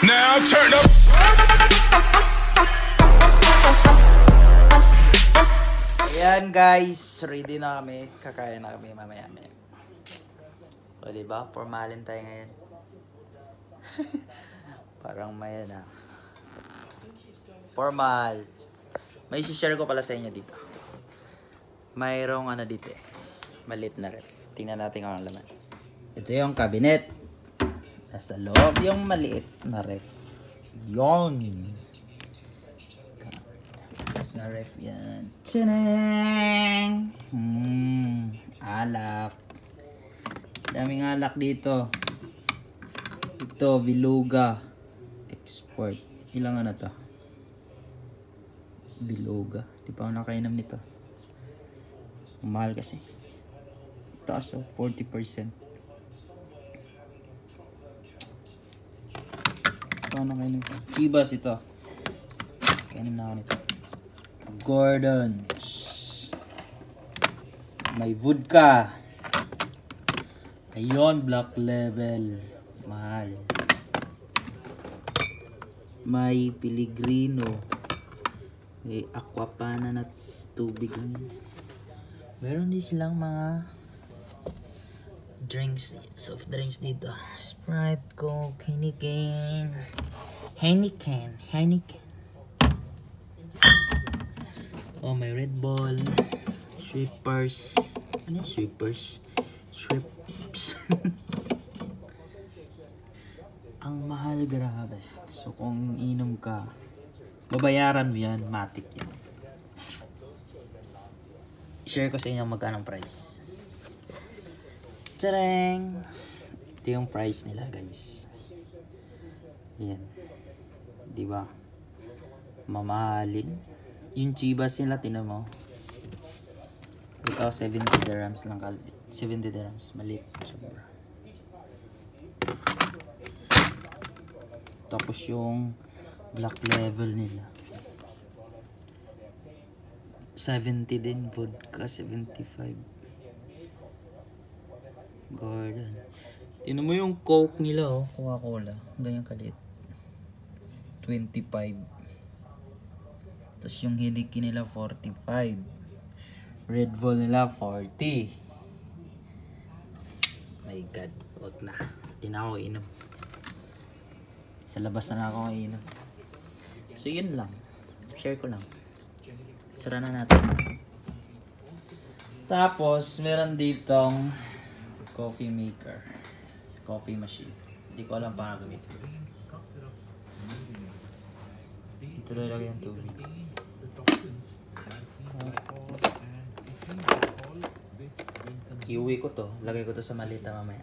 Now turn up. Ayan guys, ready na kami. Kakain na kami mamaya-maya. O diba? Formalin tayo ngayon. Parang maya na. Formal. May share ko pala sa inyo dito. Mayroong ano dito eh. Maliit na ref. Tingnan natin kung ang laman. Ito yung cabinet. Nasa loob yung maliit na ref. Yon. Na ref yan. Tadang! Alak. Daming alak dito. Ito, Beluga. Export. Ilang ano to? Beluga. Di pa ako nakainom nito. Mahal kasi. Taas o, 40%. Paano kainom ko? Chivas ito. Kainom na ako nito. Gordon's. May vodka. Ayun, Black Label. Mahal. May Pellegrino. May Aquapana na tubig. Meron din silang mga drinks, soft drinks dito. Sprite, Coke, Heineken. Oh, may Red Bull. Sweepers. Ano yung sweepers? Sweeps. Ang mahal, grabe. So kung inom ka, babayaran mo yan, matik yan. Share ko sa inyo magkano price. Tadang! Ito yung price nila guys. Yan. Diba? Mamahalin. Yung Chivas nila, tinan mo. Ito, 70 dirhams lang kalbit. 70 dirhams. Maliit. Sobra. Tapos yung Black Level nila. 70 din. Vodka, 75. Gordon. Tinan mo yung Coke nila, oh. Coca-Cola. Ganyan kalit. 25. Tapos yung Heineken nila 45. Red Bull nila 40. My God. Wag na. Hindi na ako inom. Sa labas na ako inom. So yun lang. Share ko lang. Sara na natin. Tapos meron ditong coffee maker. Coffee machine. Hindi ko alam paano gamitin. Ito talaga yung tubig. Iuwi ko to. Lagay ko to sa malita mamaya.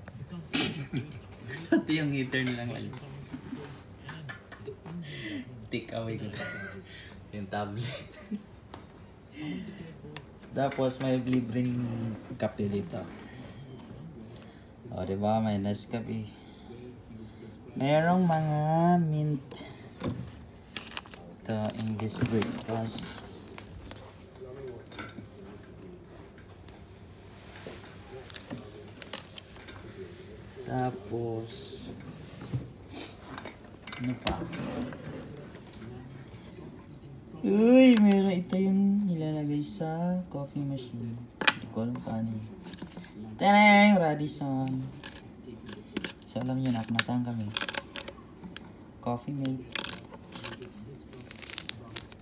Ito yung heater nilang mali. Take away ko to. Yung tablet. Tapos may libreng kape dito. O diba? May Nescafe. Merong mga mint. Ito, English breakfast. Tapos ano pa? Uy, meron ito yung nilalagay sa coffee machine. Hindi ko alam paano yun. Tanang! Radisson. So alam nyo na kung nasaan kami. Coffee mate.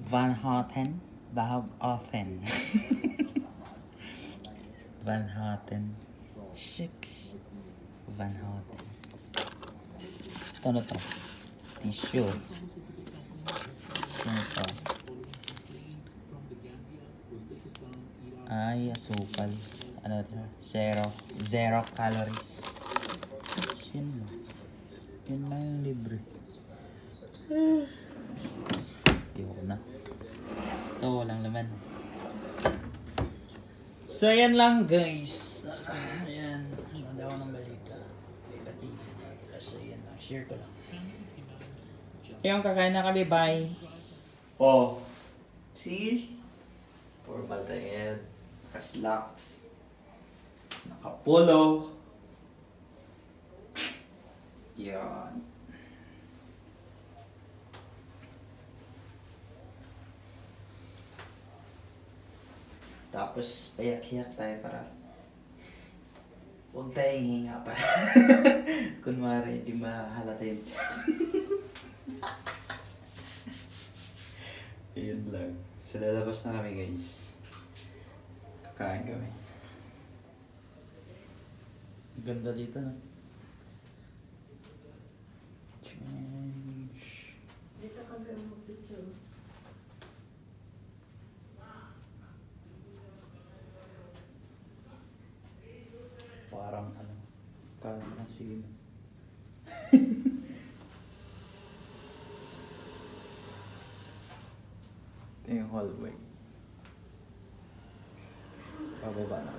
Van Houten. Bahag Offen. Van Houten. Shucks. Van Houten. Ito na to. Tissue. Ano to? Ay, asukal. Ano to? Zero calories. Yan lang. Yan lang yung libre. Ayoko na. Ito, walang laman. So, yan lang guys. Ayan. Manda ako ng balita. Balita TV. So, yan lang. Share ko lang. Yung kakain na kami. Bye. Oh. See? Formal tayo. Naka-slacks. Naka-polo. Yan. Tapos payak-hiyak tayo para huwag tayong hinga pa. Kunwari, di mahalata yung tiyan. Yun lang. So lalabas na kami guys. Kakain kami. Ganda dito no? Change. Dito ka ba mag-picture? Parang ano, kala ng sino. Ito yung hallway. Pababa na.